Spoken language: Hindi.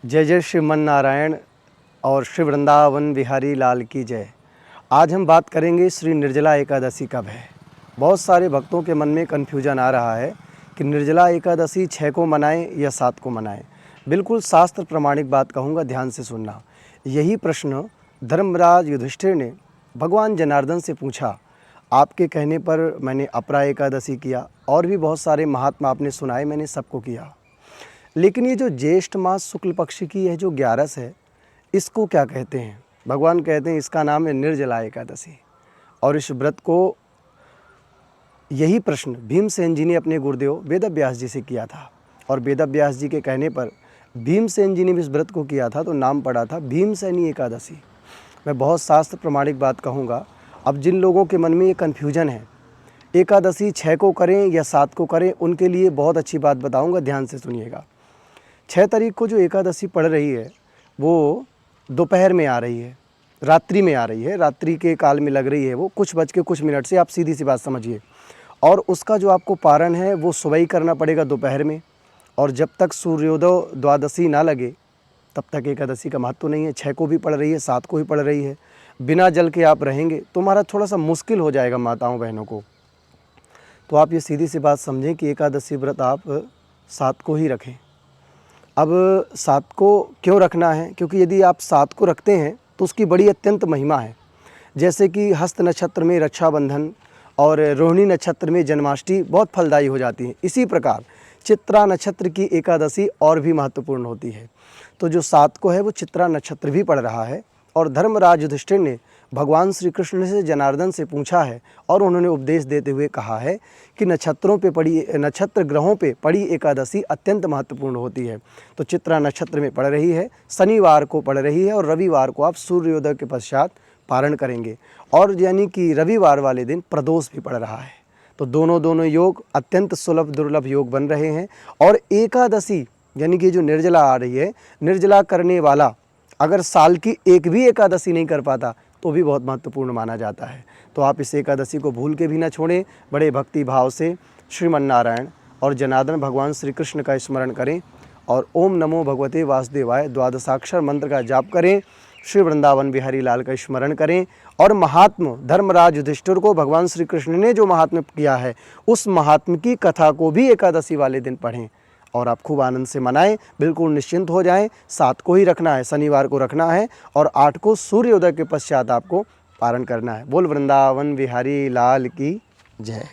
जय जय श्रीमन नारायण और श्री वृंदावन बिहारी लाल की जय। आज हम बात करेंगे श्री निर्जला एकादशी कब है। बहुत सारे भक्तों के मन में कन्फ्यूजन आ रहा है कि निर्जला एकादशी 6 को मनाएं या 7 को मनाएं। बिल्कुल शास्त्र प्रमाणिक बात कहूँगा, ध्यान से सुनना। यही प्रश्न धर्मराज युधिष्ठिर ने भगवान जनार्दन से पूछा। आपके कहने पर मैंने अपरा एकादशी किया और भी बहुत सारे महात्मा आपने सुनाए, मैंने सबको किया। लेकिन ये जो ज्येष्ठ मास शुक्ल पक्ष की यह जो 11 है, इसको क्या कहते हैं? भगवान कहते हैं इसका नाम है निर्जला एकादशी। और इस व्रत को यही प्रश्न भीमसेन जी ने अपने गुरुदेव वेदव्यास जी से किया था। और वेदव्यास जी के कहने पर भीमसेन जी ने भी इस व्रत को किया था, तो नाम पड़ा था भीमसेनी एकादशी। मैं बहुत शास्त्र प्रमाणिक बात कहूँगा। अब जिन लोगों के मन में ये कन्फ्यूजन है एकादशी 6 को करें या 7 को करें, उनके लिए बहुत अच्छी बात बताऊँगा, ध्यान से सुनिएगा। 6 तारीख को जो एकादशी पड़ रही है वो दोपहर में आ रही है, रात्रि में आ रही है, रात्रि के काल में लग रही है। वो कुछ बज के कुछ मिनट से, आप सीधी सी बात समझिए। और उसका जो आपको पारण है वो सुबह ही करना पड़ेगा, दोपहर में। और जब तक सूर्योदय द्वादशी ना लगे तब तक एकादशी का महत्व नहीं है। 6 को भी पड़ रही है, 7 को भी पड़ रही है। बिना जल के आप रहेंगे तो हमारा थोड़ा सा मुश्किल हो जाएगा माताओं बहनों को। तो आप ये सीधी सी बात समझें कि एकादशी व्रत आप 7 को ही रखें। अब 7 को क्यों रखना है? क्योंकि यदि आप 7 को रखते हैं तो उसकी बड़ी अत्यंत महिमा है। जैसे कि हस्त नक्षत्र में रक्षाबंधन और रोहिणी नक्षत्र में जन्माष्टमी बहुत फलदायी हो जाती है, इसी प्रकार चित्रा नक्षत्र की एकादशी और भी महत्वपूर्ण होती है। तो जो 7 को है वो चित्रा नक्षत्र भी पड़ रहा है। और धर्मराज युधिष्ठिर ने भगवान श्री कृष्ण से जनार्दन से पूछा है और उन्होंने उपदेश देते हुए कहा है कि नक्षत्र ग्रहों पे पड़ी एकादशी अत्यंत महत्वपूर्ण होती है। तो चित्रा नक्षत्र में पड़ रही है, शनिवार को पड़ रही है और रविवार को आप सूर्योदय के पश्चात पारण करेंगे। और यानी कि रविवार वाले दिन प्रदोष भी पड़ रहा है। तो दोनों योग अत्यंत सुलभ दुर्लभ योग बन रहे हैं। और एकादशी यानी कि जो निर्जला आ रही है, निर्जला करने वाला अगर साल की एक भी एकादशी नहीं कर पाता तो भी बहुत महत्वपूर्ण माना जाता है। तो आप इस एकादशी को भूल के भी ना छोड़ें। बड़े भक्ति भाव से श्रीमन नारायण और जनार्दन भगवान श्री कृष्ण का स्मरण करें और ओम नमो भगवते वासुदेवाय द्वादशाक्षर मंत्र का जाप करें। श्री वृंदावन बिहारी लाल का स्मरण करें और महात्म धर्मराज युधिष्ठिर को भगवान श्री कृष्ण ने जो महात्म किया है उस महात्म की कथा को भी एकादशी वाले दिन पढ़ें और आप खूब आनंद से मनाएं। बिल्कुल निश्चिंत हो जाएं। 7 को ही रखना है, शनिवार को रखना है और 8 को सूर्योदय के पश्चात आपको पारण करना है। बोल वृंदावन बिहारी लाल की जय।